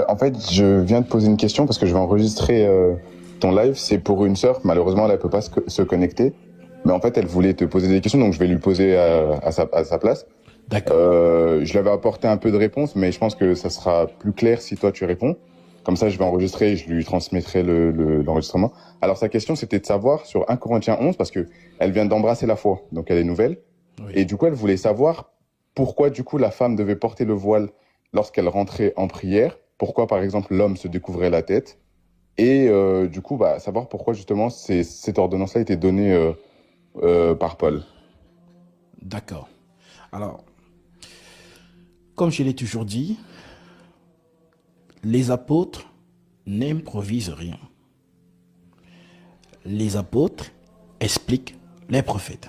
En fait, je viens de poser une question parce que je vais enregistrer ton live. C'est pour une sœur. Malheureusement, elle ne peut pas se connecter. Mais en fait, elle voulait te poser des questions, donc je vais lui poser à sa place. D'accord. Je lui avais apporté un peu de réponse, mais je pense que ça sera plus clair si toi tu réponds. Comme ça, je vais enregistrer et je lui transmettrai l'enregistrement. Alors, sa question, c'était de savoir sur 1 Corinthiens 11, parce que elle vient d'embrasser la foi, donc elle est nouvelle. Oui. Et du coup, elle voulait savoir pourquoi, du coup, la femme devait porter le voile lorsqu'elle rentrait en prière. Pourquoi, par exemple, l'homme se découvrait la tête. Et du coup, bah, savoir pourquoi, justement, cette ordonnance-là a été donnée par Paul. D'accord. Alors, comme je l'ai toujours dit, les apôtres n'improvisent rien. Les apôtres expliquent les prophètes.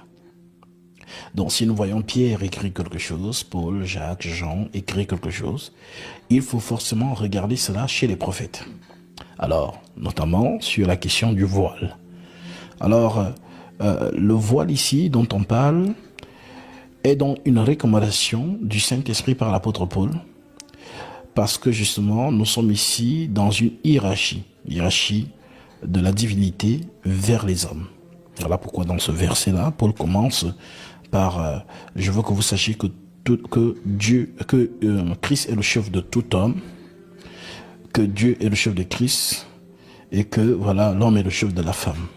Donc, si nous voyons Pierre écrire quelque chose, Paul, Jacques, Jean écrire quelque chose, il faut forcément regarder cela chez les prophètes. Alors, notamment sur la question du voile. Alors, le voile ici dont on parle est donc une recommandation du Saint-Esprit par l'apôtre Paul, parce que justement, nous sommes ici dans une hiérarchie de la divinité vers les hommes. Voilà pourquoi dans ce verset-là, Paul commence par je veux que vous sachiez que Christ est le chef de tout homme, que Dieu est le chef de Christ, et que voilà, l'homme est le chef de la femme.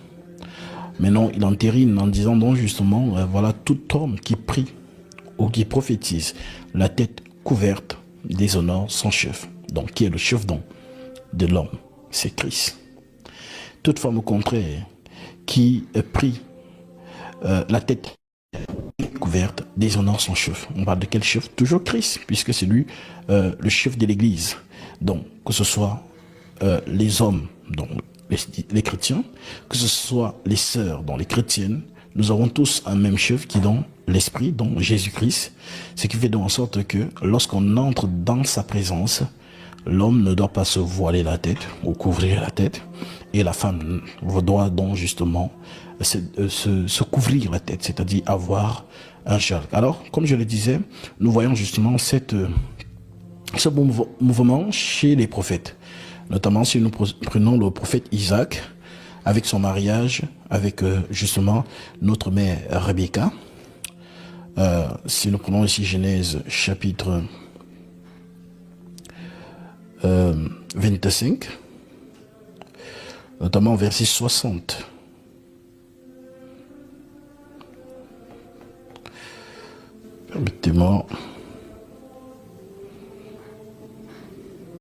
Mais non, il entérine en disant donc justement, voilà, tout homme qui prie ou qui prophétise, la tête couverte, déshonore son chef. Donc, qui est le chef donc de l'homme? C'est Christ. Toute femme au contraire qui prie la tête couverte, déshonore son chef. On parle de quel chef? Toujours Christ, puisque c'est lui le chef de l'Église. Donc, que ce soit les hommes, donc les chrétiens, que ce soit les sœurs, donc les chrétiennes, nous avons tous un même chef qui est dans l'Esprit, donc Jésus-Christ, ce qui fait donc en sorte que lorsqu'on entre dans sa présence, l'homme ne doit pas se voiler la tête ou couvrir la tête, et la femme doit donc justement se couvrir la tête, c'est-à-dire avoir un châle. Alors, comme je le disais, nous voyons justement ce mouvement chez les prophètes. Notamment si nous prenons le prophète Isaac, avec son mariage, avec justement notre mère Rebecca. Si nous prenons ici Genèse chapitre 25, notamment verset 60. Permettez-moi.